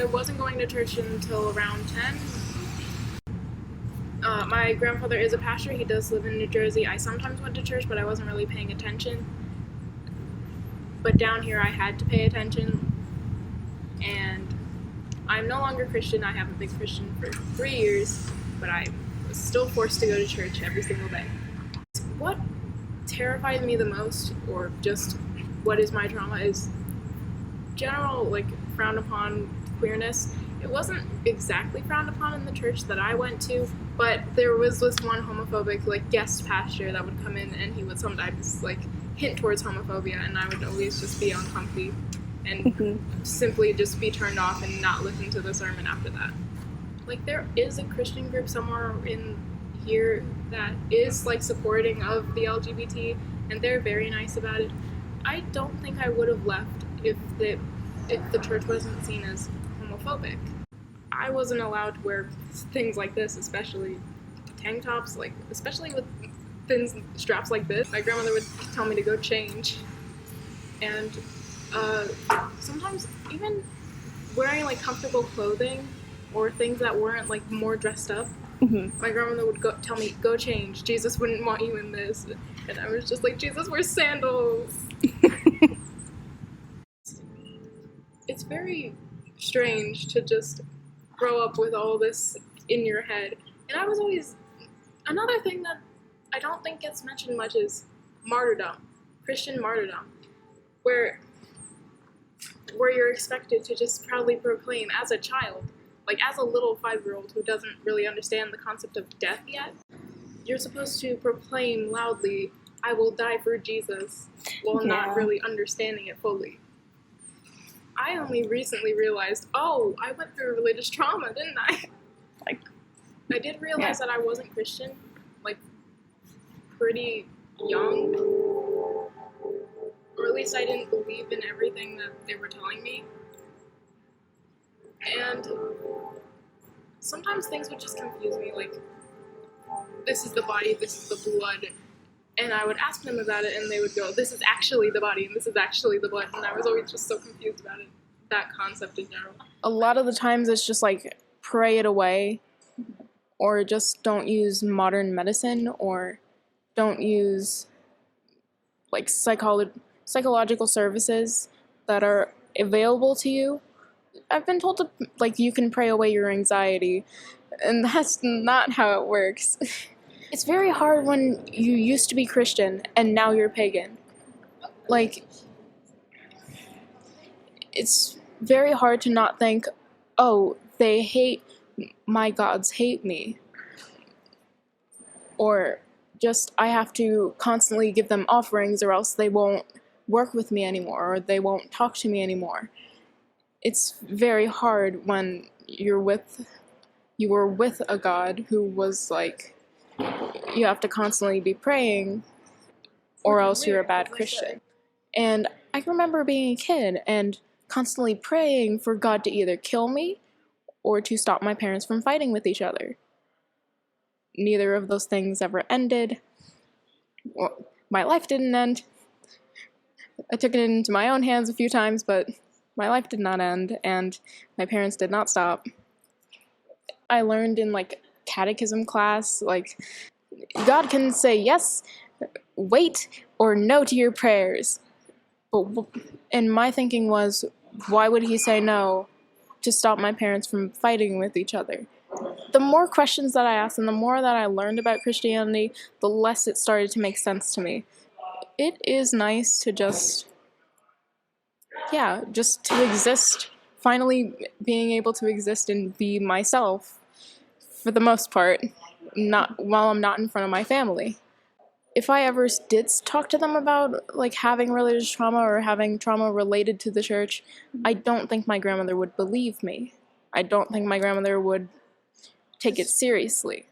I wasn't going to church until around 10. My grandfather is a pastor. He does live in New Jersey. I sometimes went to church, but I wasn't really paying attention. But down here, I had to pay attention. And I'm no longer Christian. I haven't been Christian for 3 years, but I was still forced to go to church every single day. What terrified me the most, or just what is my trauma, is general, frowned upon queerness. It wasn't exactly frowned upon in the church that I went to, but there was this one homophobic, guest pastor that would come in, and he would sometimes, hint towards homophobia, and I would always just be uncomfy and simply just be turned off and not listen to the sermon after that. There is a Christian group somewhere in here that is, supporting of the LGBT, and they're very nice about it. I don't think I would have left if the church wasn't seen as homophobic. I wasn't allowed to wear things like this, especially tank tops, especially with thin straps like this. My grandmother would tell me to go change. And sometimes even wearing comfortable clothing or things that weren't more dressed up, my grandmother would tell me, go change. Jesus wouldn't want you in this. And I was just like, Jesus, wear sandals. It's very strange to just grow up with all this in your head. And I was always, another thing that I don't think gets mentioned much is martyrdom, Christian martyrdom, where you're expected to just proudly proclaim as a child, as a little 5-year-old who doesn't really understand the concept of death yet, you're supposed to proclaim loudly, I will die for Jesus, while not really understanding it fully. I only recently realized, I went through religious trauma, didn't I? I did realize that I wasn't Christian, pretty young, or at least I didn't believe in everything that they were telling me. And sometimes things would just confuse me, this is the body, this is the blood, and I would ask them about it, and they would go, this is actually the body, and this is actually the blood, and I was always just so confused about it, that concept in general. A lot of the times it's just pray it away, or just don't use modern medicine, or don't use psychological services that are available to you. I've been told to you can pray away your anxiety, and that's not how it works. It's very hard when you used to be Christian and now you're pagan. It's very hard to not think, they hate, my gods hate me. Or just, I have to constantly give them offerings or else they won't work with me anymore, or they won't talk to me anymore. It's very hard when you were with a God who was you have to constantly be praying, or else you're a bad Christian. And I remember being a kid and constantly praying for God to either kill me or to stop my parents from fighting with each other. Neither of those things ever ended. Well, my life didn't end. I took it into my own hands a few times, but my life did not end, and my parents did not stop. I learned in catechism class, God can say yes, wait, or no to your prayers. And my thinking was, why would he say no to stop my parents from fighting with each other? The more questions that I asked and the more that I learned about Christianity, the less it started to make sense to me. It is nice to just to exist, finally being able to exist and be myself, for the most part, not while I'm not in front of my family. If I ever did talk to them about having religious trauma or having trauma related to the church, I don't think my grandmother would believe me. I don't think my grandmother would take it seriously.